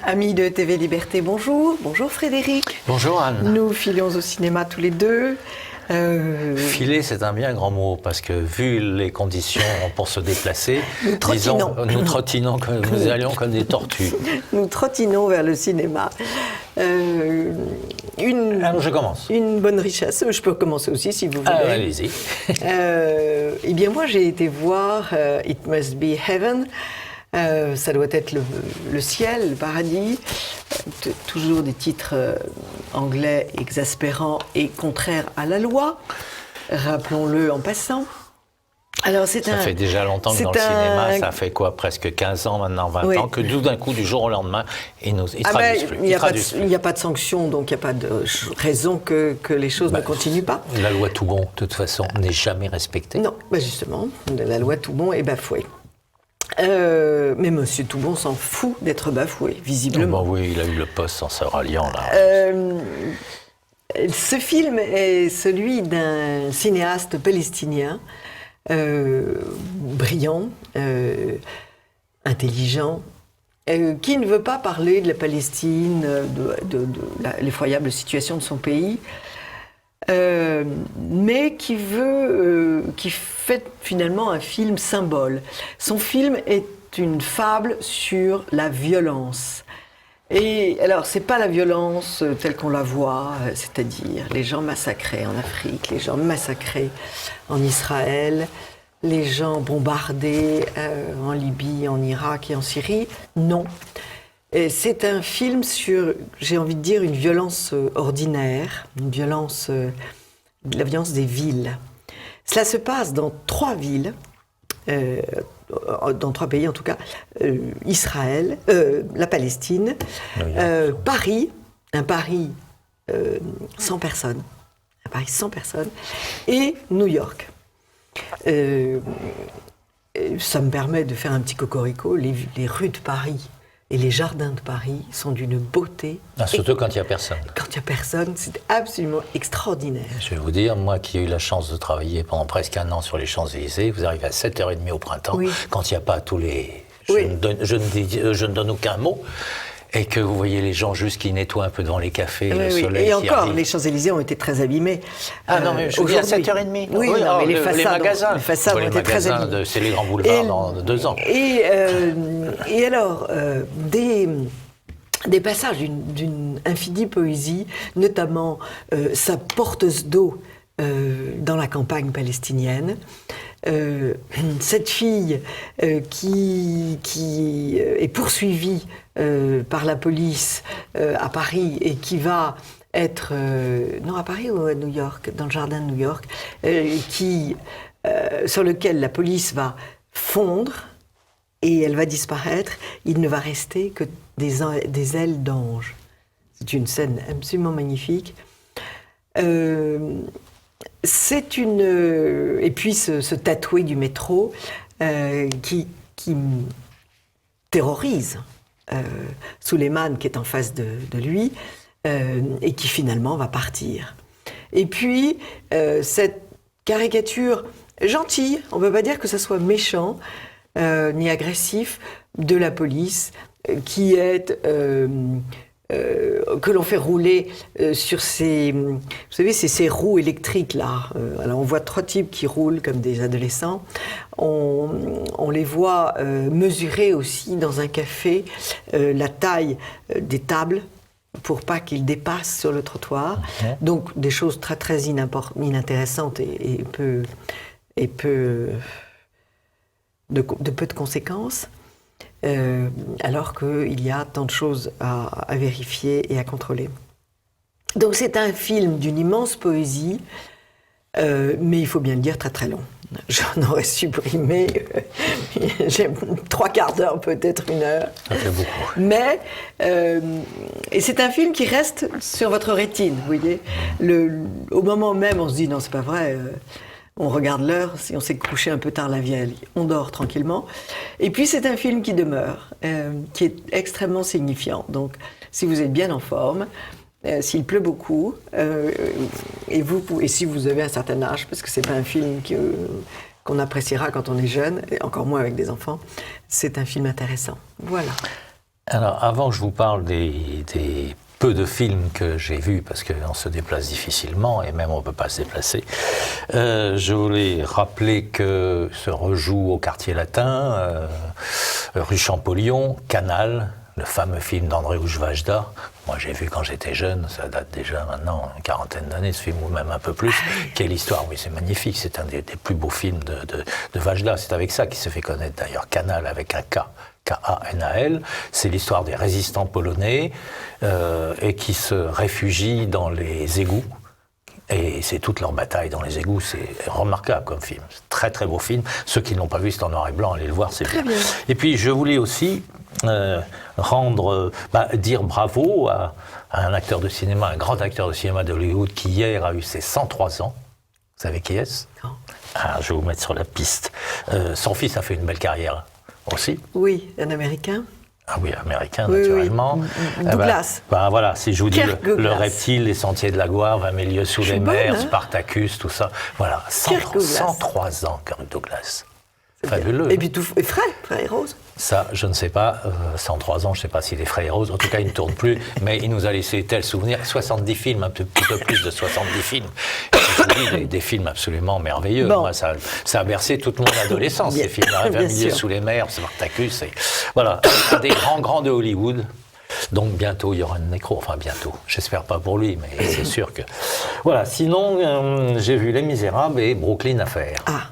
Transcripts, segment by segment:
Amis de TV Liberté, bonjour. Bonjour Frédéric. Bonjour Anne. Nous filions au cinéma tous les deux. Filer, c'est un bien grand mot, parce que vu les conditions pour se déplacer, nous trottinons comme nous allions comme des tortues. Nous trottinons vers le cinéma. Alors je commence. Une bonne richesse. Je peux commencer aussi si vous voulez. Allez-y. Eh bien moi j'ai été voir It Must Be Heaven. Ça doit être le ciel, le paradis. Toujours des titres anglais exaspérants et contraires à la loi. Rappelons-le en passant. Alors, ça fait déjà longtemps que dans le cinéma, ça fait quoi, presque 15 ans maintenant, 20 ans, que tout d'un coup, du jour au lendemain, ils traduisent plus. Il n'y a pas de sanction, donc il n'y a pas de raison que les choses ne continuent pas. La loi Toubon, de toute façon, n'est jamais respectée. Non, justement, la loi Toubon est bafouée. Mais M. Toubon s'en fout d'être bafoué, visiblement. Oui, il a eu le poste en se ralliant, là. Ce film est celui d'un cinéaste palestinien, brillant, intelligent, qui ne veut pas parler de la Palestine, de l'effroyable situation de son pays, mais qui fait finalement un film symbole. Son film est une fable sur la violence. Et alors, c'est pas la violence telle qu'on la voit, c'est-à-dire les gens massacrés en Afrique, les gens massacrés en Israël, les gens bombardés en Libye, en Irak et en Syrie. Non. Et c'est un film sur, j'ai envie de dire, une violence ordinaire, la violence des villes. Cela se passe dans 3 villes, dans 3 pays en tout cas, Israël, la Palestine, Paris, un Paris sans personne, et New York. Ça me permet de faire un petit cocorico. Les rues de Paris et les jardins de Paris sont d'une beauté. Surtout quand il n'y a personne. Quand il n'y a personne, c'est absolument extraordinaire. Je vais vous dire, moi qui ai eu la chance de travailler pendant presque 1 an sur les Champs-Élysées, vous arrivez à 7h30 au printemps, quand il n'y a pas tous les... Je ne donne aucun mot. Et que vous voyez les gens juste qui nettoient un peu devant les cafés, le soleil et qui encore, arrive. Les Champs-Élysées ont été très abîmés. Non, mais je vous dis à 7h30. Oui, mais les façades ont été très abîmées. C'est les grands boulevards dans 2 ans. Et alors, des passages d'une infinie poésie, notamment sa porteuse d'eau dans la campagne palestinienne. Cette fille qui est poursuivie par la police à Paris et qui va être... non, à Paris ou à New York, dans le jardin de New York, sur lequel la police va fondre et elle va disparaître. Il ne va rester que des ailes d'ange. C'est une scène absolument magnifique. C'est une... Et puis ce tatoué du métro qui terrorise Suleiman qui est en face de lui et qui finalement va partir. Et puis cette caricature gentille, on ne peut pas dire que ce soit méchant ni agressif, de la police qui est... que l'on fait rouler sur ces... Vous savez, c'est ces roues électriques, là. Alors, on voit 3 types qui roulent comme des adolescents. On les voit mesurer aussi dans un café la taille des tables pour pas qu'ils dépassent sur le trottoir. Donc, des choses très, très inintéressantes et peu de conséquences. Alors qu'il y a tant de choses à vérifier et à contrôler. Donc c'est un film d'une immense poésie, mais il faut bien le dire, très très long. J'en aurais supprimé 3/4 d'heure, peut-être 1 heure. Ça fait beaucoup. Mais, et c'est un film qui reste sur votre rétine, vous voyez. Au moment même, on se dit, non, c'est pas vrai... On regarde l'heure, si on s'est couché un peu tard la vieille, on dort tranquillement. Et puis c'est un film qui demeure, qui est extrêmement signifiant. Donc si vous êtes bien en forme, s'il pleut beaucoup, et si vous avez un certain âge, parce que c'est pas un film qu'on appréciera quand on est jeune, et encore moins avec des enfants, c'est un film intéressant. Voilà. Alors, avant que je vous parle des peu de films que j'ai vus, parce qu'on se déplace difficilement, et même on ne peut pas se déplacer, je voulais rappeler que se rejoue au Quartier Latin, rue Champollion, Canal, le fameux film d'Andrzej Wajda. Moi, j'ai vu quand j'étais jeune, ça date déjà maintenant une quarantaine d'années, ce film, ou même un peu plus. Quelle histoire, oui, c'est magnifique, c'est un des plus beaux films de Wajda. C'est avec ça qu'il s'est fait connaître d'ailleurs, Canal avec un K. K-A-N-A-L, c'est l'histoire des résistants polonais et qui se réfugient dans les égouts. Et c'est toute leur bataille dans les égouts, c'est remarquable comme film. C'est un très très beau film. Ceux qui ne l'ont pas vu, c'est en noir et blanc, allez le voir, c'est bien. Et puis je voulais aussi dire bravo à un acteur de cinéma, un grand acteur de cinéma d'Hollywood qui hier a eu ses 103 ans. Vous savez qui est-ce ? Non. Je vais vous mettre sur la piste. Son fils a fait une belle carrière. Aussi. Oui, un Américain. Ah oui, américain, naturellement. Oui. Douglas. Voilà, si je vous dis le Reptile, Les Sentiers de la Gloire, 20 000 lieues sous les mers, hein. Spartacus, tout ça. Voilà, 103 ans, Kirk Douglas. Fabuleux. Et puis tout frère et rose. Ça, je ne sais pas, 103 ans, je ne sais pas s'il est frais et rose, en tout cas il ne tourne plus, mais il nous a laissé tel souvenir, 70 films, un petit peu plus de 70 films. Et je vous dis, des films absolument merveilleux. Bon. Moi, ça a bercé toute mon adolescence, ces films-là, 20 000 lieues sous les mers, Spartacus, voilà, des grands de Hollywood. Donc bientôt il y aura une nécro, enfin bientôt, j'espère pas pour lui, mais c'est sûr que... Voilà, sinon j'ai vu Les Misérables et Brooklyn Affair. Ah.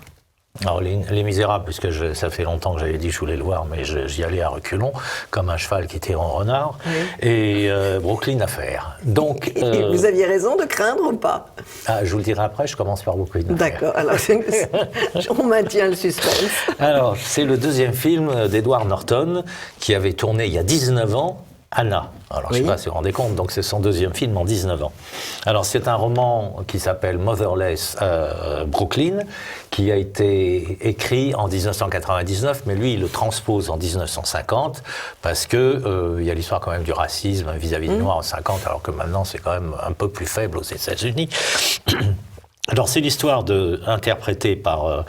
Alors, les Misérables, puisque ça fait longtemps que j'avais dit que je voulais le voir, mais j'y allais à reculons, comme un cheval qui tire en renard, et Brooklyn Affair. Donc, vous aviez raison de craindre ou pas ? Je vous le dirai après, je commence par Brooklyn Affair. D'accord, alors on maintient le suspense. Alors, c'est le deuxième film d'Edward Norton, qui avait tourné il y a 19 ans, Anna. Alors, je ne sais pas si vous vous rendez compte, donc c'est son deuxième film en 19 ans. Alors, c'est un roman qui s'appelle Motherless Brooklyn, qui a été écrit en 1999, mais lui, il le transpose en 1950, parce que il y a l'histoire quand même du racisme vis-à-vis des Noirs en 50, alors que maintenant, c'est quand même un peu plus faible aux États-Unis. Alors, c'est l'histoire interprétée par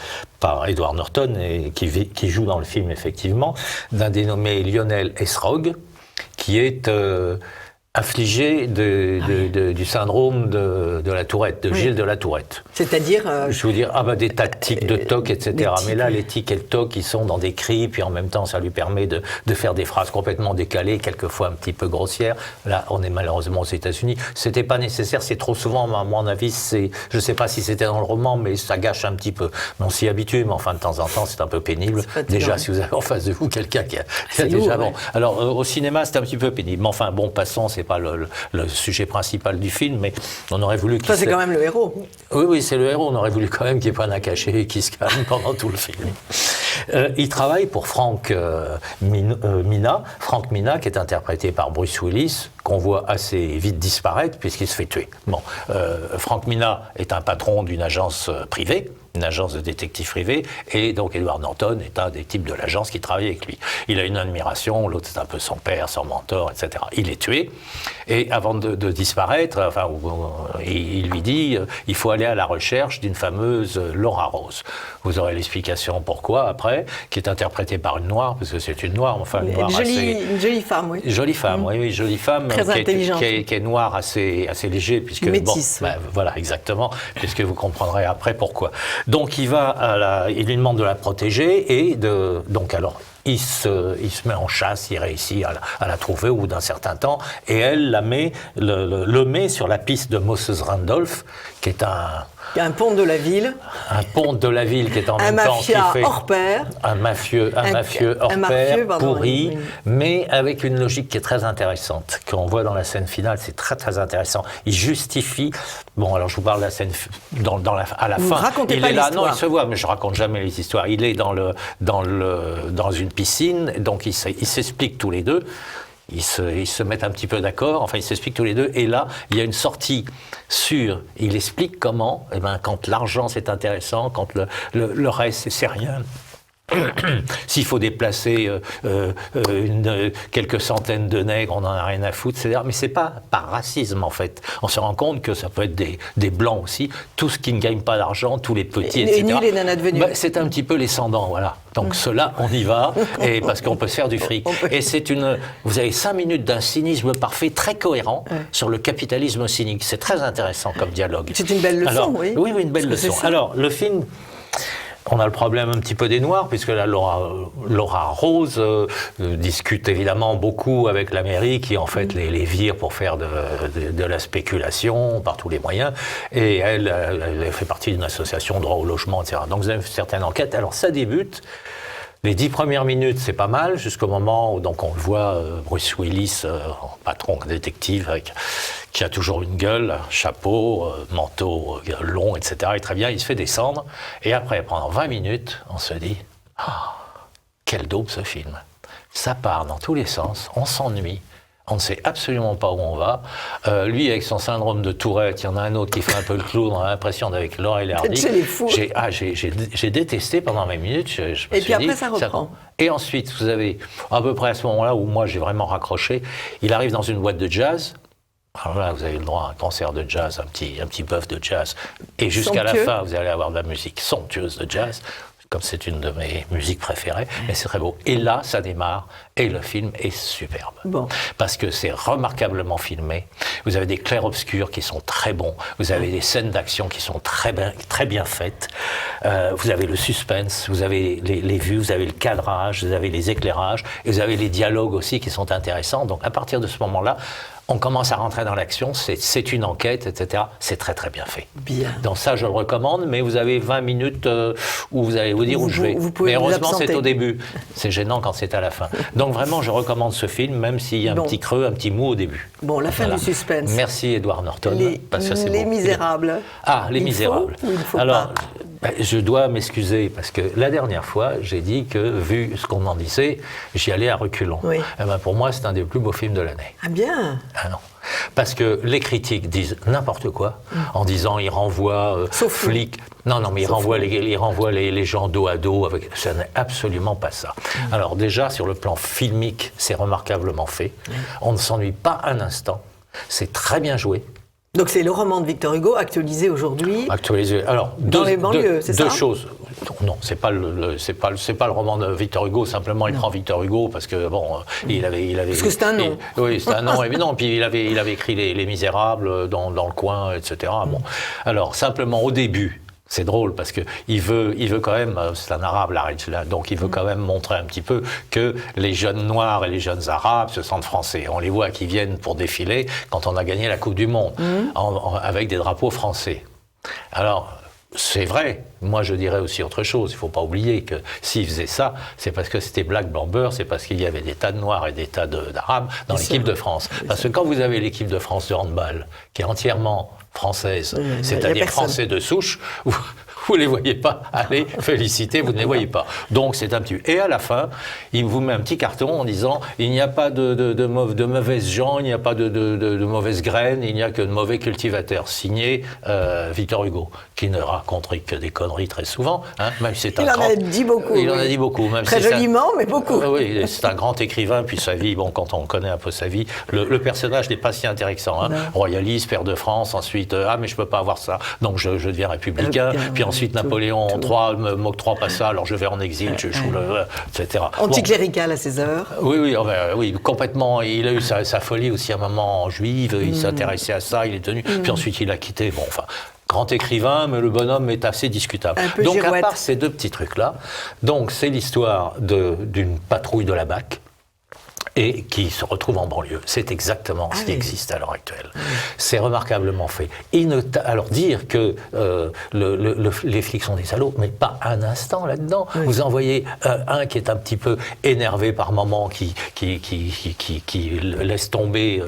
Edward Norton, et qui joue dans le film, effectivement, d'un dénommé Lionel Esrog, qui est affligé du syndrome de la Tourette, de Gilles de la Tourette. C'est-à-dire je veux dire, des tas de tics, de tocs, etc. Mais là, les tics et le toc, ils sont dans des cris, puis en même temps, ça lui permet de faire des phrases complètement décalées, quelquefois un petit peu grossières. Là, on est malheureusement aux États-Unis. C'était pas nécessaire, c'est trop souvent, à mon avis, je sais pas si c'était dans le roman, mais ça gâche un petit peu. Mais on s'y habitue, mais enfin, de temps en temps, c'est un peu pénible. Déjà, si vous avez en face de vous quelqu'un qui a déjà... Bon. Alors, au cinéma, c'est un petit peu pénible. Mais enfin, bon, passons, c'est pas le sujet principal du film, mais on aurait voulu qu'il... c'est quand même le héros. Oui, c'est le héros. On aurait voulu quand même qu'il n'y ait pas d'un cachet et qu'il se calme pendant tout le film. Il travaille pour Frank Mina, qui est interprété par Bruce Willis, qu'on voit assez vite disparaître puisqu'il se fait tuer. Bon, Frank Mina est un patron d'une agence privée, une agence de détectives privés, et donc Edward Norton est un des types de l'agence qui travaille avec lui. Il a une admiration, l'autre c'est un peu son père, son mentor, etc. Il est tué, et avant de disparaître, il lui dit il faut aller à la recherche d'une fameuse Laura Rose. Vous aurez l'explication pourquoi après, qui est interprétée par une noire, parce que c'est une noire, enfin une noire une jolie femme, oui. Jolie femme, oui, jolie femme, très intelligente, qui est noire assez léger, puisque métisse, voilà, exactement, puisque vous comprendrez après pourquoi. Donc il lui demande de la protéger et donc alors il se met en chasse, il réussit à la trouver au bout d'un certain temps et elle le met sur la piste de Moses Randolph, qui est un pont de la ville. Un pont de la ville qui est en même temps... hors pair. Un mafieux hors pair, pourri, mais avec une logique qui est très intéressante, qu'on voit dans la scène finale, c'est très très intéressant. Il justifie... Bon, alors je vous parle de la scène à la fin. Racontez pas l'histoire. Non, il se voit, mais je raconte jamais les histoires. Il est dans une piscine, donc ils s'expliquent tous les deux. Ils se mettent un petit peu d'accord, enfin ils s'expliquent tous les deux, et là, il y a une sortie il explique comment, quand l'argent c'est intéressant, quand le reste c'est rien, S'il faut déplacer quelques centaines de nègres, on n'en a rien à foutre, etc. Mais c'est pas par racisme, en fait. On se rend compte que ça peut être des blancs aussi, tout ce qui ne gagne pas d'argent, tous les petits, etc. Les nuls, les nanas devenues. C'est un petit peu les sans-dents, voilà. Donc ceux-là, on y va, et parce qu'on peut se faire du fric. Et vous avez 5 minutes d'un cynisme parfait, très cohérent, sur le capitalisme cynique. C'est très intéressant comme dialogue. C'est une belle leçon, oui. Oui, une belle leçon. Alors, le film... On a le problème un petit peu des Noirs, puisque là, Laura Rose discute évidemment beaucoup avec la mairie, qui en fait les vire pour faire de la spéculation par tous les moyens. Et elle fait partie d'une association droit au logement, etc. Donc vous avez certaines enquêtes. Alors ça débute. Les 10 premières minutes, c'est pas mal, jusqu'au moment où donc, on le voit, Bruce Willis, patron détective, qui a toujours une gueule, chapeau, manteau long, etc. Et très bien, il se fait descendre. Et après, pendant 20 minutes, on se dit « Quel daube ce film !» Ça part dans tous les sens, on s'ennuie. On ne sait absolument pas où on va. Lui, avec son syndrome de Tourette, il y en a un autre qui fait un peu le clown, on a l'impression d'avec Laurel et Hardy. J'ai détesté pendant 20 minutes. Et puis après, ça reprend. Et ensuite, vous avez, à peu près à ce moment-là où moi j'ai vraiment raccroché, il arrive dans une boîte de jazz. Alors là, vous avez le droit à un concert de jazz, un petit bœuf de jazz. Et jusqu'à la fin, vous allez avoir de la musique somptueuse de jazz. Comme c'est une de mes musiques préférées, mais c'est très beau. Et là, ça démarre, et le film est superbe. Bon. Parce que c'est remarquablement filmé. Vous avez des clairs-obscurs qui sont très bons. Vous avez des scènes d'action qui sont très bien faites. Vous avez le suspense, vous avez les vues, vous avez le cadrage, vous avez les éclairages, et vous avez les dialogues aussi qui sont intéressants. Donc à partir de ce moment-là, on commence à rentrer dans l'action, c'est une enquête, etc. C'est très très bien fait. Bien. Donc ça, je le recommande, mais vous avez 20 minutes où vous allez vous dire où je vais. Mais heureusement, c'est au début. C'est gênant quand c'est à la fin. Donc vraiment, je recommande ce film, même s'il y a un petit creux, un petit mou au début. Bon, la fin du suspense. Merci Edward Norton. Les Misérables. Ah, Les Misérables. Alors, je dois m'excuser, parce que la dernière fois, j'ai dit que, vu ce qu'on en disait, j'y allais à reculons. Oui. Et ben pour moi, c'est un des plus beaux films de l'année. Ah bien. Ah non. Parce que les critiques disent n'importe quoi, en disant il renvoie flics. Non, mais il renvoie les gens dos à dos. Ça n'est absolument pas ça. Alors déjà, sur le plan filmique, c'est remarquablement fait. On ne s'ennuie pas un instant. C'est très bien joué. Donc c'est le roman de Victor Hugo actualisé aujourd'hui. Actualisé. Alors dans les banlieues, c'est ça ? Deux choses. Non, c'est pas le roman de Victor Hugo. Simplement, il prend Victor Hugo parce que bon, il avait. Parce que c'est un nom. Oui, c'est un nom évident. Puis il avait écrit les Misérables dans le coin, etc. Bon, alors simplement au début. C'est drôle parce que il veut quand même, c'est un arabe là, donc il veut quand même montrer un petit peu que les jeunes noirs et les jeunes arabes se sentent français. On les voit qui viennent pour défiler quand on a gagné la Coupe du Monde avec des drapeaux français. Alors c'est vrai, moi je dirais aussi autre chose. Il ne faut pas oublier que s'ils faisaient ça, c'est parce que c'était black blanc beurre, c'est parce qu'il y avait des tas de noirs et des tas d'arabes dans l'équipe de France. Parce que quand vous avez l'équipe de France de handball qui est entièrement française, c'est-à-dire français de souche, vous ne les voyez pas aller féliciter, vous ne les voyez pas. Donc c'est un petit... Et à la fin, il vous met un petit carton en disant il n'y a pas de mauvaises gens, il n'y a pas de mauvaises graines, il n'y a que de mauvais cultivateurs. Signé Victor Hugo, qui ne raconterait que des conneries très souvent. Hein, même si c'est il en a dit beaucoup. Il en a dit beaucoup. Même très joliment, mais beaucoup. Oui, c'est un grand écrivain, puis sa vie, bon, quand on connaît un peu sa vie, le personnage n'est pas si intéressant. Hein. Royaliste, père de France, ensuite, mais je ne peux pas avoir ça, donc je deviens républicain, puis ensuite Napoléon III m'octroie pas ça, alors je vais en exil, je joue etc. Anticlérical à ses heures. Oui, complètement. Il a eu sa folie aussi à un moment juive, il s'intéressait à ça, il est tenu, puis ensuite il a quitté, bon, enfin... Grand écrivain, mais le bonhomme est assez discutable. Donc, à part ces deux petits trucs-là, donc c'est l'histoire d'une patrouille de la BAC, et qui se retrouve en banlieue. C'est exactement ce qui existe à l'heure actuelle. C'est remarquablement fait. Alors dire que les flics sont des salauds, mais pas un instant là-dedans. Vous en voyez un qui est un petit peu énervé par moment, qui laisse tomber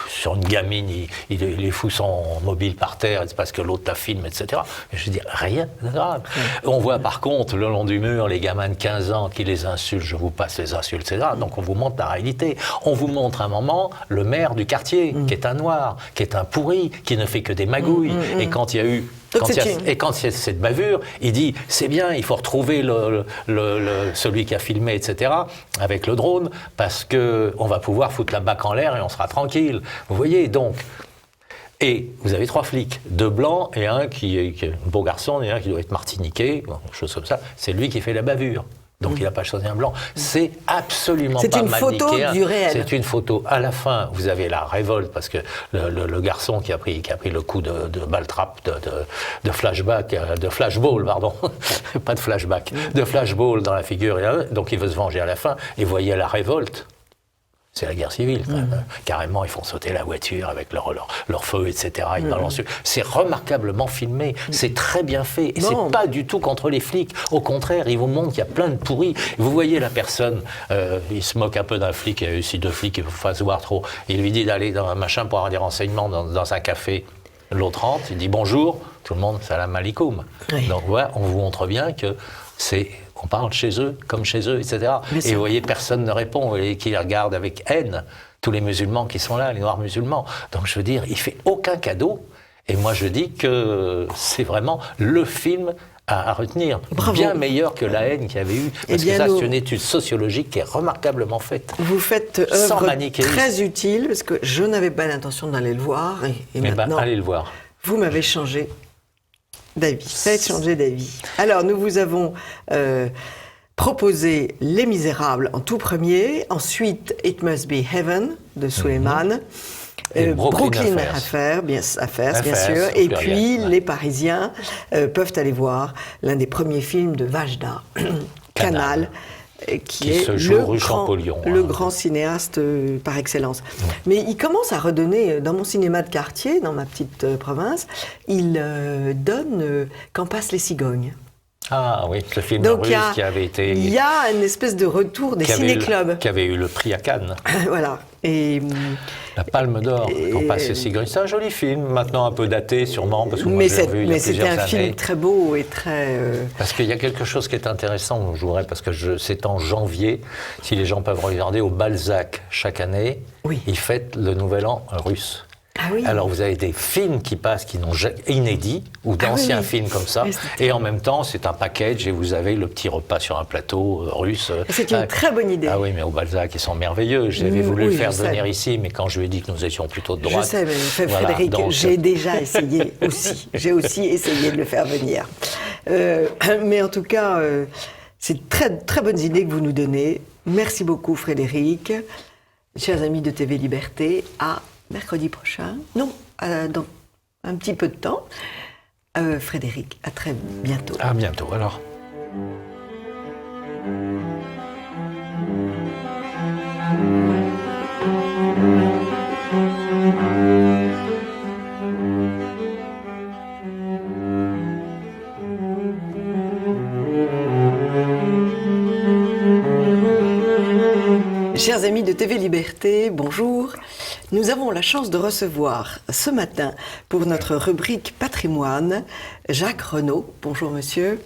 sur une gamine, il fout son mobile par terre parce que l'autre la filme, etc. Je veux dire, rien de grave. On voit par contre, le long du mur, les gamins de 15 ans qui les insultent, je vous passe les insultes, etc. Donc on vous montre la réalité. réalité. On vous montre un moment le maire du quartier, qui est un noir, qui est un pourri, qui ne fait que des magouilles. Et quand il y a eu... Quand il y a cette bavure, il dit c'est bien, il faut retrouver celui qui a filmé, etc., avec le drone, parce qu'on va pouvoir foutre la BAC en l'air et on sera tranquille. Vous voyez, donc. Et vous avez 3 flics, 2 blancs et un qui est un beau garçon et un qui doit être martiniquais, quelque chose comme ça. C'est lui qui fait la bavure. Donc il n'a pas choisi un blanc. C'est absolument pas manichéen. C'est une photo du réel. C'est une photo. À la fin, vous avez la révolte parce que le garçon qui a pris le coup de balle trap, de flashback, de flashball, pardon, pas de flashback, de flashball dans la figure. Donc il veut se venger à la fin. Et vous voyez la révolte. C'est la guerre civile, quand même. Carrément, ils font sauter la voiture avec leur feu, etc. Ils balancent. C'est remarquablement filmé, c'est très bien fait. Et c'est pas du tout contre les flics. Au contraire, ils vous montrent qu'il y a plein de pourris. Vous voyez la personne, il se moque un peu d'un flic, il y a eu aussi 2 flics, il faut pas se voir trop. Il lui dit d'aller dans un machin pour avoir des renseignements dans un café. L'autre rentre, il dit bonjour, tout le monde, salam alikoum. Oui. Donc voilà, on vous montre bien que on parle chez eux, comme chez eux, etc. Et vous voyez, personne ne répond, vous voyez qu'ils regardent avec haine tous les musulmans qui sont là, les noirs musulmans. Donc je veux dire, il fait aucun cadeau. Et moi je dis que c'est vraiment le film à retenir. Bravo. Bien meilleur que La haine qu'il y avait eu. Parce que ça, c'est une étude sociologique qui est remarquablement faite. Vous faites œuvre très utile, parce que je n'avais pas l'intention d'aller le voir. Et maintenant, allez le voir. Vous m'avez changé d'avis. Ça a changé d'avis. Alors, nous vous avons proposé Les Misérables en tout premier, ensuite It Must Be Heaven de Suleiman, Brooklyn Affair, bien sûr, et puis Les Parisiens peuvent aller voir l'un des premiers films de Vajda, Canal. Qui est le grand cinéaste par excellence. Mais il commence à redonner, dans mon cinéma de quartier, dans ma petite province, il donne Quand passent les cigognes. Ah oui, ce film russe qui avait été... Il y a une espèce de retour des ciné-clubs. Qui avait eu le prix à Cannes. Voilà. Et, la Palme d'Or, Quand passent les cigognes. C'est un joli film, maintenant un peu daté sûrement, parce que moi je l'ai revu il y a plusieurs années. Mais c'était un film très beau et très... Parce qu'il y a quelque chose qui est intéressant, je voudrais, parce que c'est en janvier, si les gens peuvent regarder, au Balzac, chaque année, ils fêtent le Nouvel An russe. Ah oui. Alors vous avez des films qui passent, qui n'ont inédits, ou d'anciens films comme ça, et en même temps c'est un package et vous avez le petit repas sur un plateau russe. C'est une très bonne idée. Ah oui, mais au Balzac ils sont merveilleux. J'avais voulu le faire venir ici, mais quand je lui ai dit que nous étions plutôt de droite... Je sais, mais Frédéric, j'ai déjà essayé aussi. J'ai aussi essayé de le faire venir. Mais en tout cas, c'est très, très bonnes idées que vous nous donnez. Merci beaucoup Frédéric. Chers amis de TV Liberté, à mercredi prochain, dans un petit peu de temps. Frédéric, à très bientôt. À bientôt, alors. Chers amis de TV Liberté, bonjour. Nous avons la chance de recevoir ce matin, pour notre rubrique patrimoine, Jacques Renaud. Bonjour monsieur.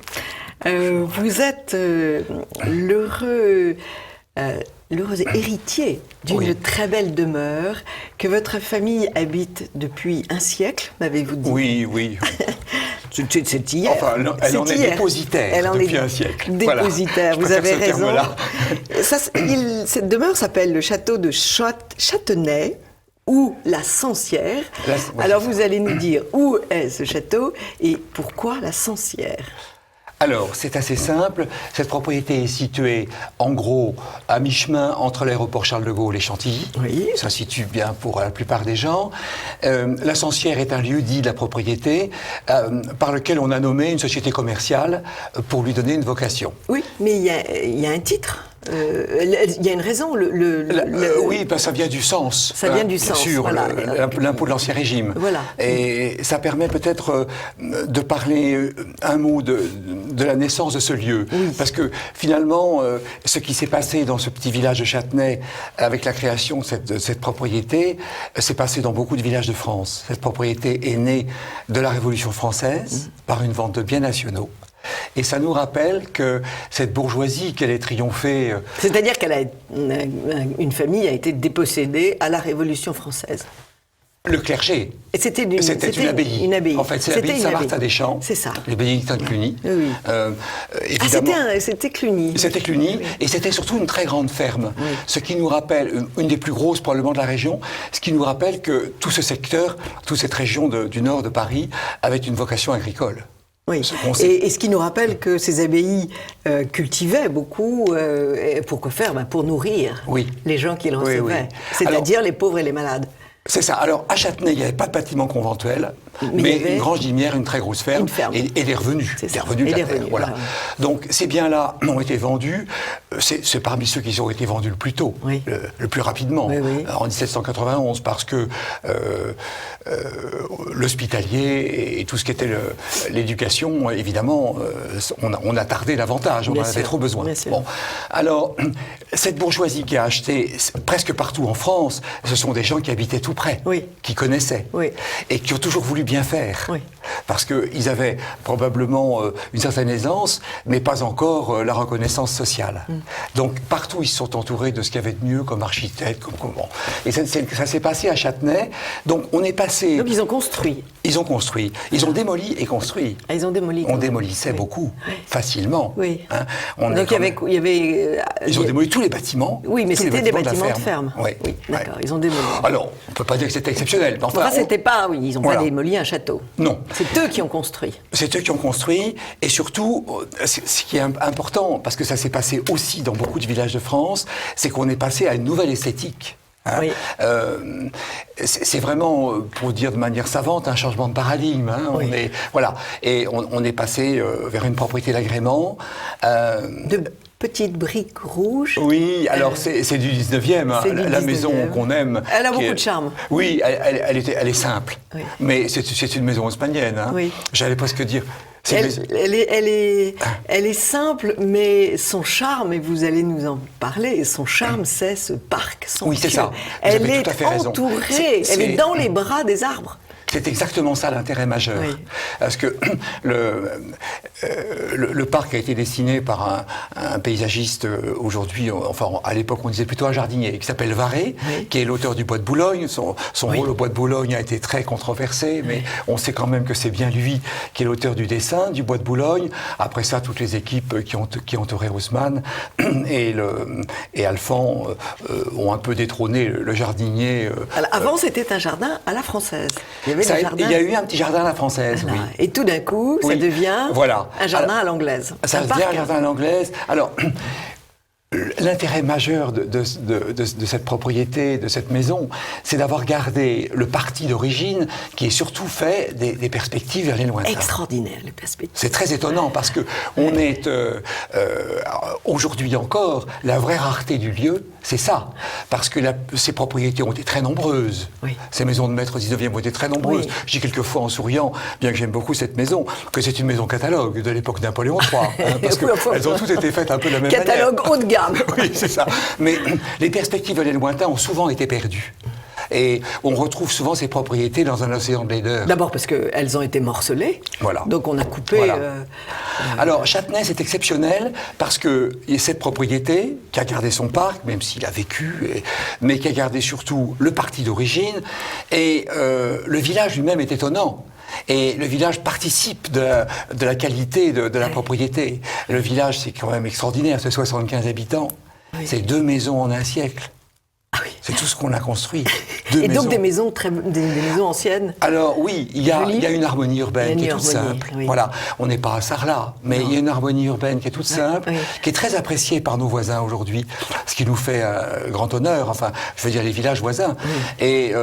Bonjour. Vous êtes l'heureux héritier d'une très belle demeure que votre famille habite depuis un siècle, m'avez-vous dit. Oui. C'est hier. Enfin, elle en est dépositaire depuis un siècle. Dépositaire, voilà. Vous avez raison. Cette demeure s'appelle le château de Châtenay, ou la Sancière. Alors vous allez nous dire où est ce château et pourquoi la Sancière. Alors, c'est assez simple. Cette propriété est située, en gros, à mi-chemin entre l'aéroport Charles de Gaulle et Chantilly. Oui. Ça se situe bien pour la plupart des gens. La Sancière est un lieu dit de la propriété par lequel on a nommé une société commerciale pour lui donner une vocation. Oui, mais il y a un titre. Il y a une raison. Oui, ça vient du sens. Ça vient du sens. Bien sûr, voilà. L'impôt de l'Ancien Régime. Voilà. Et ça permet peut-être de parler un mot de la naissance de ce lieu. Oui. Parce que finalement, ce qui s'est passé dans ce petit village de Châtenay avec la création de cette propriété, s'est passé dans beaucoup de villages de France. Cette propriété est née de la Révolution française par une vente de biens nationaux. Et ça nous rappelle que cette bourgeoisie qu'elle est triomphée... C'est-à-dire une famille a été dépossédée à la Révolution française. Le clergé. Et c'était une abbaye. Une abbaye. En fait, c'est l'abbaye de Saint-Martin-des-Champs. C'est ça. Les bénédictins de Cluny. Oui. Évidemment. C'était Cluny. C'était Cluny, oui. Et c'était surtout une très grande ferme. Oui. Ce qui nous rappelle, une des plus grosses probablement de la région, ce qui nous rappelle que tout ce secteur, toute cette région du nord de Paris, avait une vocation agricole. Oui, et ce qui nous rappelle que ces abbayes cultivaient beaucoup, pour quoi faire ? Pour nourrir les gens qui le recevaient, c'est-à-dire les pauvres et les malades. C'est ça. Alors, à Châtenay, il n'y avait pas de bâtiment conventuel, mais une grange limière, une très grosse ferme, et des revenus. Des revenus de la terre, voilà. Donc, ces biens-là ont été vendus. C'est parmi ceux qui ont été vendus le plus tôt, le plus rapidement, en 1791, parce que l'hospitalier et tout ce qui était l'éducation, évidemment, on a tardé davantage, on en avait trop besoin. Bon. Alors, cette bourgeoisie qui a acheté presque partout en France, ce sont des gens qui habitaient tout près, qui connaissaient, et qui ont toujours voulu bien faire, parce qu'ils avaient probablement une certaine aisance, mais pas encore la reconnaissance sociale. Donc partout ils se sont entourés de ce qu'il y avait de mieux comme architectes, comme comment. Et ça s'est passé à Châtenay. Donc on est passé. Donc ils ont construit. Ils ont construit. Ils ont démoli et construit. Ah, ils ont démoli. On démolissait beaucoup, facilement. Oui. Hein. Donc il y avait. Ils ont démoli tous les bâtiments. Oui, mais c'était des bâtiments de ferme. Oui. D'accord. Ils ont démoli. Alors on ne peut pas dire que c'était exceptionnel. Mais enfin, c'était pas. Oui, ils n'ont pas démoli un château. Non. C'est eux qui ont construit. C'est eux qui ont construit, et surtout, ce qui est important, parce que ça s'est passé aussi dans beaucoup de villages de France, c'est qu'on est passé à une nouvelle esthétique. Hein. Oui. C'est vraiment, pour dire de manière savante, un changement de paradigme. Hein. On est passé vers une propriété d'agrément. De petites briques rouges. Oui, alors c'est du 19e, la maison qu'on aime. Elle a beaucoup de charme. Oui, elle est simple, mais c'est une maison haussmannienne. Hein. Oui. J'allais presque dire... Elle est simple, mais son charme, et vous allez nous en parler, son charme, c'est ce parc. Oui, c'est ça. Elle est entourée, elle est dans les bras des arbres. C'est exactement ça l'intérêt majeur. Oui. Parce que le parc a été dessiné par un paysagiste aujourd'hui, enfin à l'époque on disait plutôt un jardinier, qui s'appelle Varé, qui est l'auteur du Bois de Boulogne. Son rôle au Bois de Boulogne a été très controversé, mais on sait quand même que c'est bien lui qui est l'auteur du dessin du Bois de Boulogne. Après ça, toutes les équipes qui entouraient Haussmann et Alphand ont un peu détrôné le jardinier. Alors, avant, c'était un jardin à la française. Il y a eu un petit jardin à la française, oui. Et tout d'un coup, ça devient un jardin à l'anglaise. Ça devient un jardin à l'anglaise. Alors, l'intérêt majeur de cette propriété, de cette maison, c'est d'avoir gardé le parti d'origine qui est surtout fait des perspectives vers les lointains. Extraordinaire, les perspectives. C'est très étonnant parce que on est, aujourd'hui encore, la vraie rareté du lieu, c'est ça. Parce que ces propriétés ont été très nombreuses. Oui. Ces maisons de maître 19e ont été très nombreuses. Oui. Je dis quelquefois en souriant, bien que j'aime beaucoup cette maison, que c'est une maison catalogue de l'époque de Napoléon III. Hein, parce qu'elles ont toutes été faites un peu de la même catalogue manière. Haut de gamme. Oui, c'est ça. Mais les perspectives vers les lointains ont souvent été perdues. Et on retrouve souvent ces propriétés dans un océan de laideur. D'abord parce qu'elles ont été morcelées. Voilà. Donc on a coupé... Voilà. Alors Châtenay, c'est exceptionnel parce que cette propriété, qui a gardé son parc, même s'il a vécu, mais qui a gardé surtout le parti d'origine, et le village lui-même est étonnant. Et le village participe de la qualité de la propriété. Le village, c'est quand même extraordinaire, c'est 75 habitants. Oui. C'est 2 maisons en un siècle. Ah oui. C'est tout ce qu'on a construit. Et donc des maisons anciennes. Alors oui, il y a une harmonie urbaine qui est toute simple. Oui. Voilà, on n'est pas à Sarlat, mais il y a une harmonie urbaine qui est toute simple, qui est très appréciée par nos voisins aujourd'hui, ce qui nous fait grand honneur. Enfin, je veux dire les villages voisins. Oui. Et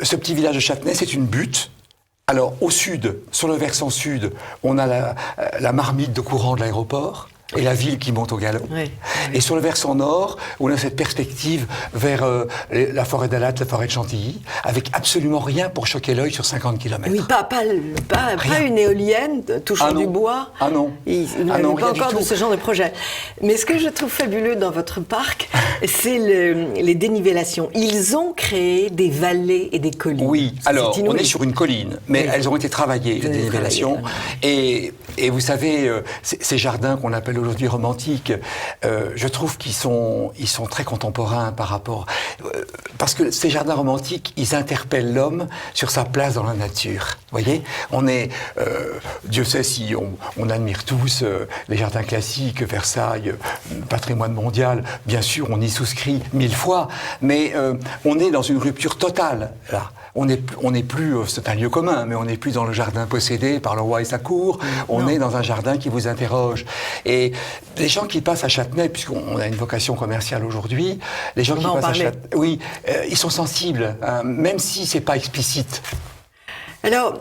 ce petit village de Châtenay, c'est une butte. Alors au sud, sur le versant sud, on a la marmite de courant de l'aéroport. Et la ville qui monte au galop. Oui. Et sur le versant nord, on a cette perspective vers la forêt d'Alat, la forêt de Chantilly, avec absolument rien pour choquer l'œil sur 50 km. Oui, pas une éolienne touchant du bois. Ah non. Vous n'avez pas encore de ce genre de projet. Mais ce que je trouve fabuleux dans votre parc, c'est les dénivellations. Ils ont créé des vallées et des collines. Oui, alors on est sur une colline, mais elles ont été travaillées, les dénivellations. Et Et vous savez, ces jardins qu'on appelle aujourd'hui romantiques, je trouve qu'ils sont très contemporains par rapport... parce que ces jardins romantiques, ils interpellent l'homme sur sa place dans la nature. Vous voyez, on est... Dieu sait si on admire tous les jardins classiques, Versailles, patrimoine mondial, bien sûr, on y souscrit 1000 fois, mais on est dans une rupture totale, là. On n'est plus, c'est un lieu commun, mais on n'est plus dans le jardin possédé par le roi et sa cour, on est dans un jardin qui vous interroge. Et les gens qui passent à Châtenay, puisqu'on a une vocation commerciale aujourd'hui, les gens qui passent à Châtenay, oui, ils sont sensibles, hein, même si c'est pas explicite. Alors,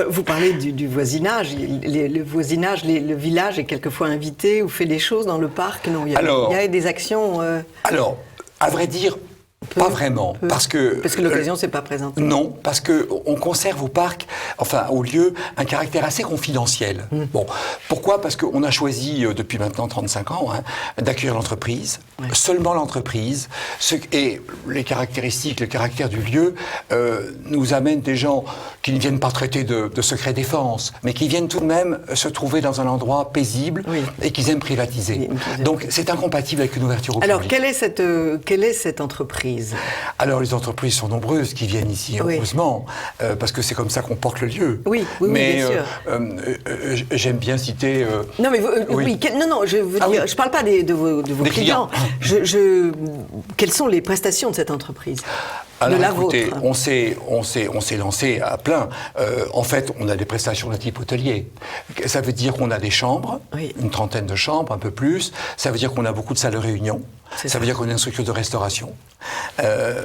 vous parlez du voisinage. Le voisinage, le village est quelquefois invité ou fait des choses dans le parc. Non, il y a des actions. Alors, à vrai dire, pas vraiment, parce que l'occasion s'est pas présentée. Non, parce que on conserve au parc, enfin au lieu, un caractère assez confidentiel. Bon, pourquoi ? Parce qu'on a choisi depuis maintenant 35 ans d'accueillir l'entreprise, seulement l'entreprise, et les caractéristiques, le caractère du lieu nous amènent des gens qui ne viennent pas traiter de secret défense, mais qui viennent tout de même se trouver dans un endroit paisible et qu'ils aiment privatiser. Donc c'est incompatible avec une ouverture au public. Alors quelle est cette entreprise ? Alors les entreprises sont nombreuses qui viennent ici, heureusement, parce que c'est comme ça qu'on porte le lieu. Oui, mais bien sûr. J'aime bien citer... Non, mais je veux dire, je parle pas de vos clients. Quelles sont les prestations de cette entreprise ? Alors, de la écoutez, vôtre. on s'est lancé à plein. En fait, on a des prestations de type hôtelier. Ça veut dire qu'on a des chambres, une trentaine de chambres, un peu plus. Ça veut dire qu'on a beaucoup de salles de réunion. Ça veut dire qu'on a une structure de restauration.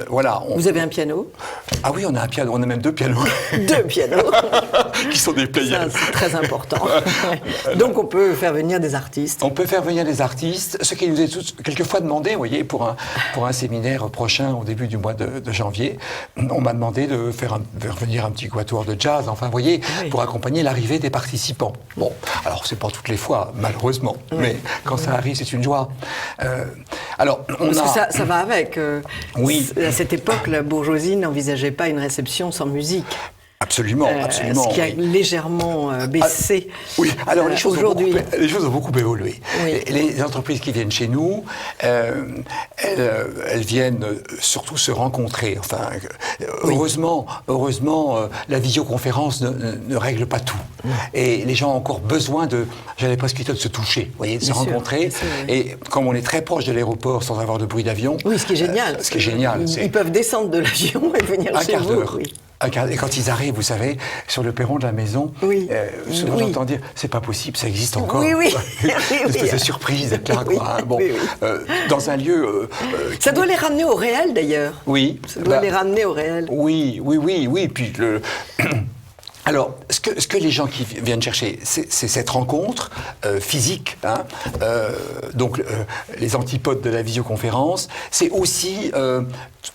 Voilà. Vous avez un piano ? Ah oui, on a un piano. On a même 2 pianos. 2 pianos qui sont des players. Ça, c'est très important. Donc on peut faire venir des artistes. On peut faire venir des artistes. Ce qui nous est quelquefois demandé, vous voyez, pour un séminaire prochain au début du mois de janvier, on m'a demandé de faire venir un petit quatuor de jazz, enfin, vous voyez, pour accompagner l'arrivée des participants. Bon, alors c'est pas toutes les fois, malheureusement, mais quand ça arrive, c'est une joie. Alors, parce que ça va avec. À cette époque, la bourgeoisie n'envisageait pas une réception sans musique. Absolument, absolument. Ce qui a légèrement baissé. Oui, alors les choses ont beaucoup évolué. Oui. Les entreprises qui viennent chez nous, elles viennent surtout se rencontrer. Enfin, heureusement, la visioconférence ne règle pas tout. Et les gens ont encore besoin j'allais presque dire de se toucher, vous voyez, de se rencontrer. Et comme on est très proche de l'aéroport sans avoir de bruit d'avion. Oui, ce qui est génial. Ils peuvent descendre de l'avion et venir chez vous. Et quand ils arrivent, vous savez, sur le perron de la maison, souvent j'entends dire « c'est pas possible, ça existe encore ». Une espèce de surprise d'être là, quoi. Bon, dans un lieu... ça doit les ramener au réel, d'ailleurs. Oui. Ça doit les ramener au réel. Oui. Puis alors, ce que les gens qui viennent chercher, c'est cette rencontre physique, donc les antipodes de la visioconférence, c'est aussi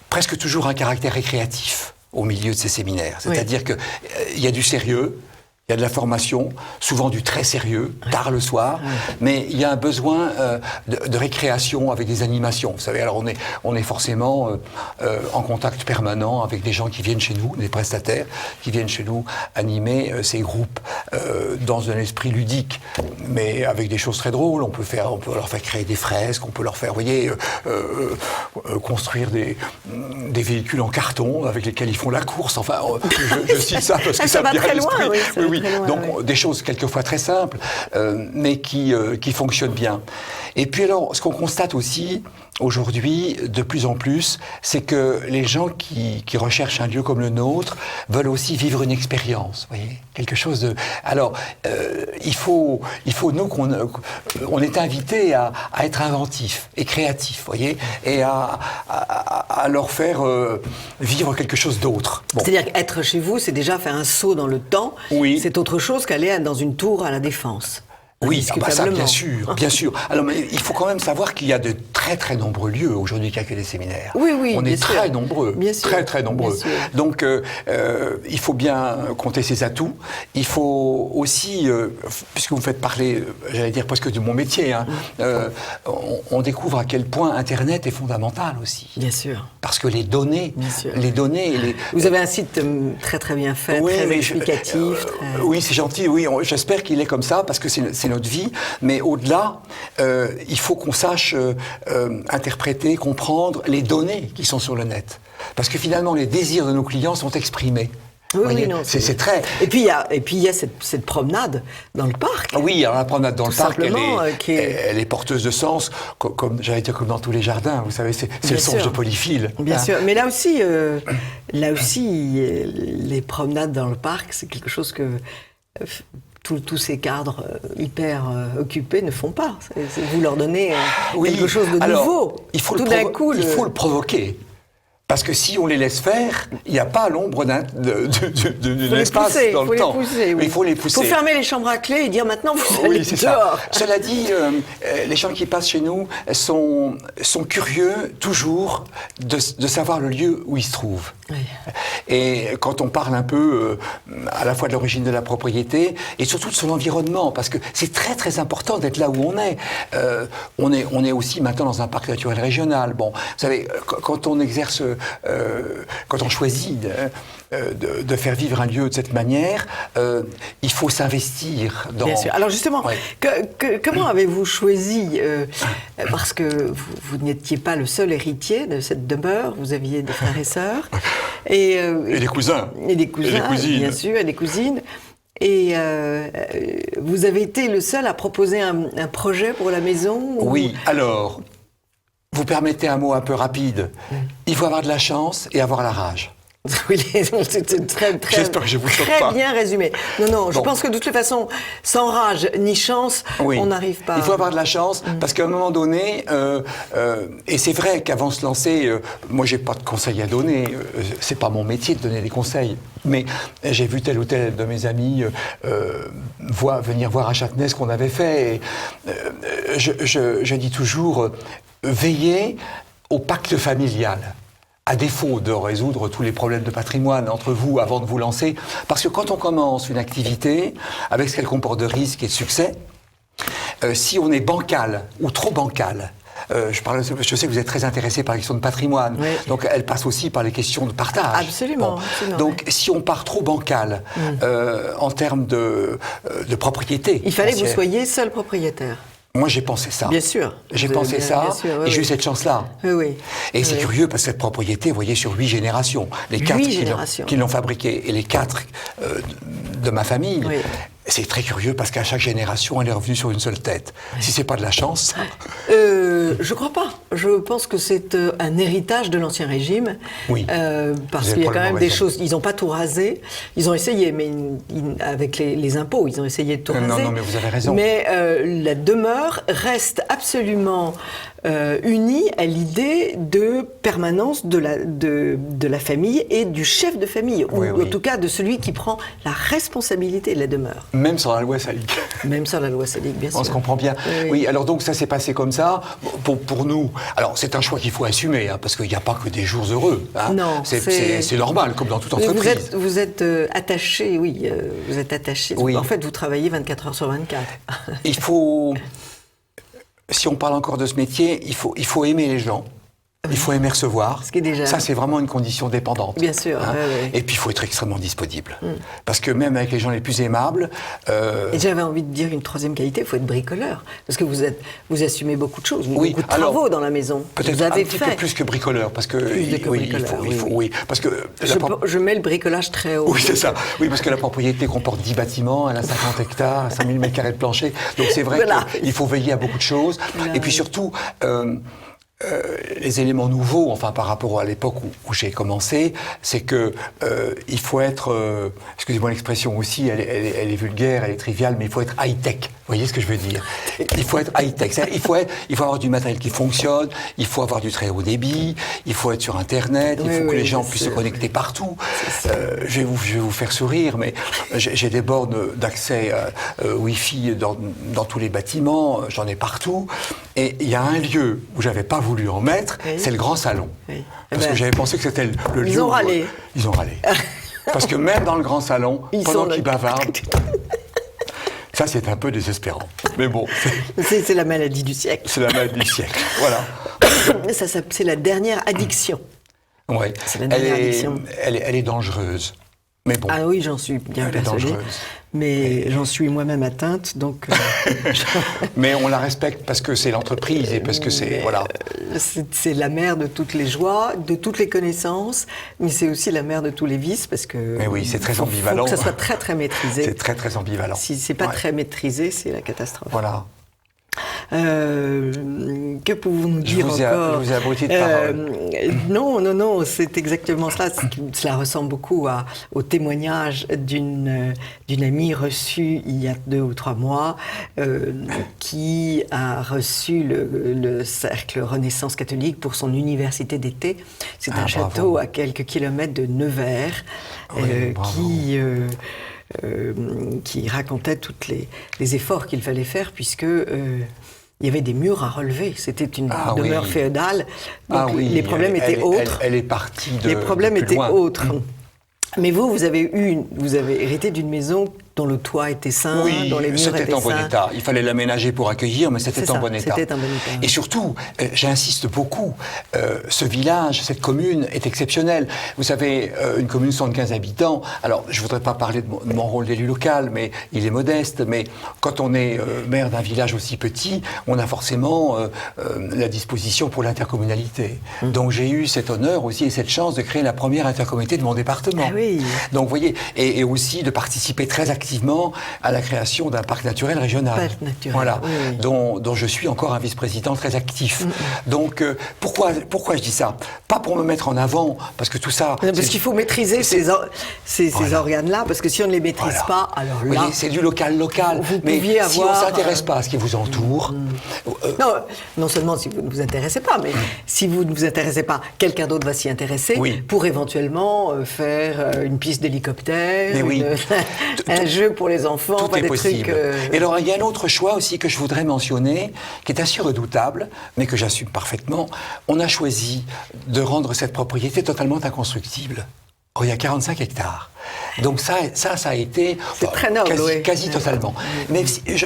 presque toujours un caractère récréatif au milieu de ces séminaires. C'est-à-dire qu'il y a du sérieux, il y a de la formation, souvent du très sérieux, tard le soir, mais il y a un besoin de récréation avec des animations. Vous savez, alors on est forcément en contact permanent avec des gens qui viennent chez nous, des prestataires, qui viennent chez nous animer ces groupes dans un esprit ludique, mais avec des choses très drôles. On peut leur faire créer des fresques, on peut leur faire, vous voyez, construire des véhicules en carton avec lesquels ils font la course. Enfin, je cite ça parce que ça va vient très à l'esprit. loin, oui. Donc des choses quelquefois très simples, mais qui fonctionnent bien. Et puis alors, ce qu'on constate aussi aujourd'hui, de plus en plus, c'est que les gens qui recherchent un lieu comme le nôtre veulent aussi vivre une expérience, vous voyez, quelque chose de... Alors, il faut nous, on est invités à être inventifs et créatifs, vous voyez, et à leur faire vivre quelque chose d'autre. Bon. C'est-à-dire qu'être chez vous, c'est déjà faire un saut dans le temps. Oui. C'est autre chose qu'aller dans une tour à la Défense. Oui, ça, bien sûr, bien sûr. Alors, mais il faut quand même savoir qu'il y a de très très nombreux lieux aujourd'hui qui accueillent des séminaires. Oui, on est très nombreux, bien sûr, très très nombreux. Donc, il faut bien compter ses atouts. Il faut aussi, puisque vous faites parler, j'allais dire presque de mon métier, hein, on découvre à quel point Internet est fondamental aussi. Bien sûr. Parce que les données, Vous avez un site très très bien fait, très explicatif. Oui, c'est gentil. Oui, j'espère qu'il est comme ça parce que c'est notre vie, mais au-delà, il faut qu'on sache interpréter, comprendre les données qui sont sur le net. Parce que finalement, les désirs de nos clients sont exprimés. Oui, non, c'est très... Et puis il y a cette promenade dans le parc. Oui, alors la promenade dans le parc, elle est porteuse de sens, comme j'allais dire, comme dans tous les jardins, vous savez, c'est le sens de Polyphile. Bien sûr, mais là aussi, les promenades dans le parc, c'est quelque chose que... Tous ces cadres hyper occupés ne font pas. Vous leur donnez quelque chose de nouveau. Il faut le provoquer. Parce que si on les laisse faire, il n'y a pas l'ombre d'un espace dans le temps. Il faut les pousser. Il faut fermer les chambres à clé et dire maintenant vous allez dehors. Cela dit, les gens qui passent chez nous sont curieux toujours de savoir le lieu où ils se trouvent. Oui. Et quand on parle un peu à la fois de l'origine de la propriété et surtout de son environnement, parce que c'est très très important d'être là où on est. On est aussi maintenant dans un parc naturel régional. Bon, vous savez, quand on exerce... quand on choisit de faire vivre un lieu de cette manière, il faut s'investir dans... Bien sûr. Alors justement, comment avez-vous choisi parce que vous n'étiez pas le seul héritier de cette demeure, vous aviez des frères et sœurs. Et des cousins. Et des cousins, et des cousines. Bien sûr, et des cousines. Et vous avez été le seul à proposer un projet pour la maison Oui, alors... Vous permettez un mot un peu rapide. Il faut avoir de la chance et avoir la rage. Oui, c'est J'espère que je vous choque pas. Très bien résumé. Non, je pense que de toute façon, sans rage ni chance, on n'arrive pas. Il faut avoir de la chance parce qu'à un moment donné, et c'est vrai qu'avant se lancer, moi j'ai pas de conseils à donner. C'est pas mon métier de donner des conseils. Mais j'ai vu tel ou tel de mes amis venir voir à Châtenay ce qu'on avait fait. Et, je dis toujours. Veillez au pacte familial, à défaut de résoudre tous les problèmes de patrimoine entre vous avant de vous lancer, parce que quand on commence une activité, avec ce qu'elle comporte de risques et de succès, si on est bancal ou trop bancal, je sais que vous êtes très intéressé par les questions de patrimoine, donc elle passe aussi par les questions de partage. Absolument. Donc si on part trop bancal en termes de propriété... Il fallait que vous soyez seul propriétaire. Moi, j'ai pensé ça. Bien sûr. J'ai pensé ça, et j'ai eu cette chance-là. Oui. Et c'est curieux, parce que cette propriété, vous voyez, sur 8 générations. Les 4 qui l'ont fabriquée, et les 4 de ma famille. Oui. C'est très curieux, parce qu'à chaque génération, elle est revenue sur une seule tête. Oui. Si c'est pas de la chance... je crois pas. Je pense que c'est un héritage de l'Ancien Régime. Oui. Parce qu'il y a quand même des choses... Ils n'ont pas tout rasé. Ils ont essayé, mais avec les impôts, ils ont essayé de tout raser. Non, mais vous avez raison. Mais la demeure reste absolument unie à l'idée de permanence de la famille et du chef de famille, ou en tout cas de celui qui prend la responsabilité de la demeure. Même sans la loi salique. Même sans la loi salique, bien sûr. On se comprend bien. Oui, alors donc ça s'est passé comme ça. Pour nous, alors c'est un choix qu'il faut assumer, parce qu'il n'y a pas que des jours heureux. Non, c'est normal, comme dans toute entreprise. Vous êtes attaché, vous êtes attaché. Oui. En fait, vous travaillez 24 heures sur 24. Il faut... Si on parle encore de ce métier, il faut aimer les gens. Il faut aimer recevoir. Ça, c'est vraiment une condition dépendante. Bien sûr. Et puis, il faut être extrêmement disponible. Parce que même avec les gens les plus aimables... Et j'avais envie de dire une troisième qualité, il faut être bricoleur. Parce que vous assumez beaucoup de choses, beaucoup de travaux dans la maison. Peut-être un petit peu plus que bricoleur. Parce que, parce que je mets le bricolage très haut. Oui, c'est ça. Oui, parce que la propriété comporte 10 bâtiments, elle a 50 hectares, 5000 mètres carrés de plancher. Donc, c'est vrai qu'il faut veiller à beaucoup de choses. Et puis surtout... les éléments nouveaux, enfin par rapport à l'époque où j'ai commencé, c'est que il faut être, excusez-moi l'expression aussi, elle est vulgaire, elle est triviale, mais il faut être high-tech. Vous voyez ce que je veux dire? Il faut être high-tech. Il faut avoir du matériel qui fonctionne, il faut avoir du très haut débit, il faut être sur Internet, il faut que les gens puissent se connecter partout. Je vais vous faire sourire, mais j'ai des bornes d'accès Wi-Fi dans tous les bâtiments, j'en ai partout. Et il y a un lieu où j'avais pas voulu en mettre, c'est le grand salon. Oui. Parce que j'avais pensé que c'était le lieu. Ils ont râlé. Ils ont râlé. Parce que même dans le grand salon, pendant qu'ils bavardent, ça c'est un peu désespérant. Mais bon. C'est la maladie du siècle. C'est la maladie du siècle. Voilà. Ça, c'est la dernière addiction. Oui. C'est la dernière addiction. Elle est dangereuse. Mais bon. Ah oui, j'en suis bien persuadée. Mais j'en suis moi-même atteinte, donc... Mais on la respecte parce que c'est l'entreprise et parce que c'est... Voilà. C'est la mère de toutes les joies, de toutes les connaissances, mais c'est aussi la mère de tous les vices, parce que... Mais oui, c'est très ambivalent. Il faut que ça soit très, très maîtrisé. C'est très, très ambivalent. Si c'est pas très maîtrisé, c'est la catastrophe. Voilà. Que pouvons-nous dire encore? Je vous ai abruti de parole. Non, c'est exactement cela. Cela ressemble beaucoup au témoignage d'une amie reçue il y a 2 ou 3 mois, qui a reçu le cercle Renaissance catholique pour son université d'été. C'est un château à quelques kilomètres de Nevers, qui racontait tous les efforts qu'il fallait faire, puisque il y avait des murs à relever. C'était une demeure féodale, donc les problèmes étaient autres. Elle est partie de... Les problèmes étaient autres. Mais vous avez hérité d'une maison dont le toit était sain, dont les murs étaient sains. C'était en bon état. Il fallait l'aménager pour accueillir, mais c'était en bon état. C'était en bon état. Et surtout, j'insiste beaucoup, ce village, cette commune est exceptionnelle. Vous savez, une commune de 75 habitants, alors je ne voudrais pas parler de mon rôle d'élu local, mais il est modeste, mais quand on est maire d'un village aussi petit, on a forcément la disposition pour l'intercommunalité. Donc j'ai eu cet honneur aussi et cette chance de créer la première intercommunalité de mon département. Ah oui. Donc vous voyez, et aussi de participer très activement à la création d'un parc naturel régional. Parc naturel, voilà, oui. Dont je suis encore un vice-président très actif. Donc pourquoi je dis ça? Pas pour me mettre en avant, parce que tout ça... Parce qu'il faut maîtriser ces organes-là, parce que si on ne les maîtrise pas, alors là... Oui, c'est du local. Mais si on ne s'intéresse pas à ce qui vous entoure... Non seulement si vous ne vous intéressez pas, mais si vous ne vous intéressez pas, quelqu'un d'autre va s'y intéresser pour éventuellement faire une piste d'hélicoptère, un jeu pour les enfants, tout est des possible. trucs... Et alors, il y a un autre choix aussi que je voudrais mentionner, qui est assez redoutable, mais que j'assume parfaitement. On a choisi de rendre cette propriété totalement inconstructible. Oh, il y a 45 hectares. Donc ça a été très noble, quasi totalement. Mais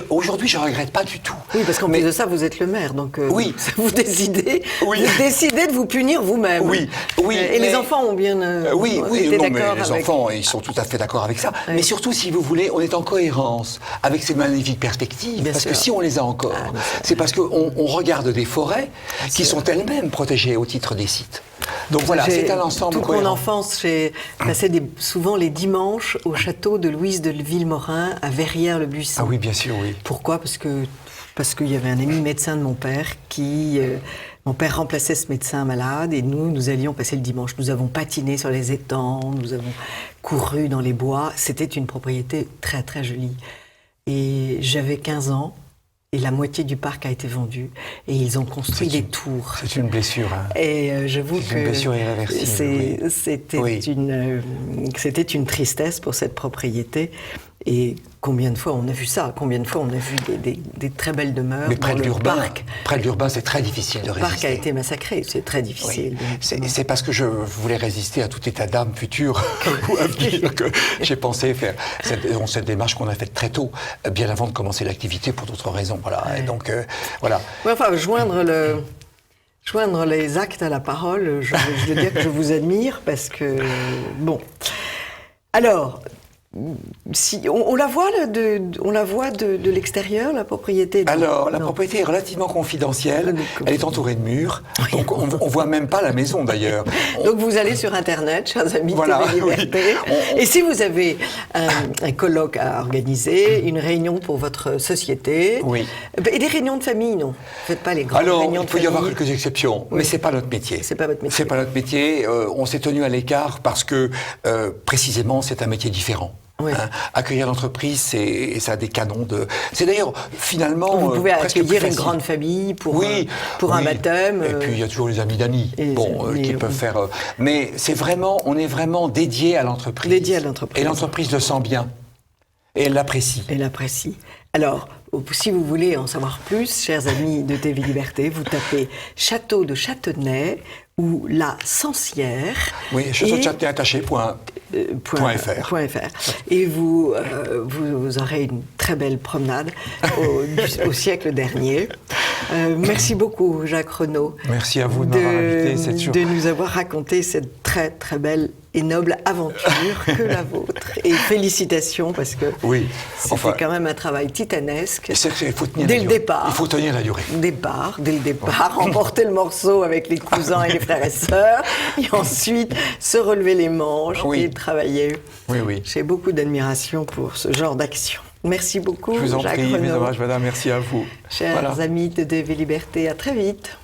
aujourd'hui, je ne regrette pas du tout. Oui, parce qu'en plus de ça, vous êtes le maire, donc vous décidez de vous punir vous-même. Oui. Et les enfants ont bien été d'accord avec... Les enfants, ils sont tout à fait d'accord avec ça. Oui. Mais surtout, si vous voulez, on est en cohérence avec ces magnifiques perspectives. Bien parce sûr. Que si on les a encore, c'est parce qu'on regarde des forêts qui sont elles-mêmes protégées au titre des sites. Donc voilà, c'est un ensemble cohérent. Toute mon enfance, j'ai passé souvent les dimanches au château de Louise de Villemorin à Verrières-le-Buisson. Ah oui, bien sûr, oui. Pourquoi ? Parce qu'il y avait un ami médecin de mon père qui... mon père remplaçait ce médecin malade et nous allions passer le dimanche. Nous avons patiné sur les étangs, nous avons couru dans les bois. C'était une propriété très, très jolie. Et j'avais 15 ans. Et la moitié du parc a été vendue. Et ils ont construit des tours. C'est une blessure. Hein. Et j'avoue que... C'est une blessure irréversible. C'était une tristesse pour cette propriété. Et combien de fois on a vu ça? Combien de fois on a vu des très belles demeures? Mais près de l'urbain, c'est très difficile de résister. Le parc a été massacré, c'est très difficile. Oui. C'est parce que je voulais résister à tout état d'âme futur ou à venir que j'ai pensé faire cette démarche qu'on a faite très tôt, bien avant de commencer l'activité pour d'autres raisons. Voilà. Ouais. Et donc, voilà. Ouais, enfin, joindre les actes à la parole, je veux dire que je vous admire parce que, bon. Alors... Si, on la voit de l'extérieur, la propriété. Alors, la propriété est relativement confidentielle. Elle est entourée de murs. Donc, on ne voit même pas la maison, d'ailleurs. Donc, vous allez sur Internet, chers amis de TV Liberté. Et si vous avez un colloque à organiser, une réunion pour votre société, et des réunions de famille, non? Vous ne faites pas les grandes réunions de famille. Alors, il peut y avoir quelques exceptions, mais ce n'est pas notre métier. C'est pas votre métier. C'est pas notre métier. On s'est tenu à l'écart parce que, précisément, c'est un métier différent. Hein, accueillir l'entreprise, ça a des canons de... C'est d'ailleurs, finalement, vous pouvez accueillir une grande famille pour un baptême. Et puis, il y a toujours les amis d'amis qui peuvent faire... Mais on est vraiment dédié à l'entreprise. Dédié à l'entreprise. Et l'entreprise le sent bien. Et elle l'apprécie. Alors, si vous voulez en savoir plus, chers amis de TV Liberté, vous tapez Château de Châtenay ou La Sancière. Oui, château de Châtenay attaché .fr. Et vous aurez une très belle promenade au siècle dernier. Merci beaucoup, Jacques Renaud. Merci à vous de m'avoir invité. De nous avoir raconté cette très très belle et noble aventure que la vôtre. Et félicitations, parce que c'était quand même un travail titanesque. Il faut tenir dès le départ. Il faut tenir la durée. Dès le départ, remporter le morceau avec les cousins et les frères et sœurs, et ensuite se relever les manches et travailler. J'ai beaucoup d'admiration pour ce genre d'action. Merci beaucoup, Je vous en Jacques prie, Renaud. madame, merci à vous. Chers amis de TV Liberté, à très vite.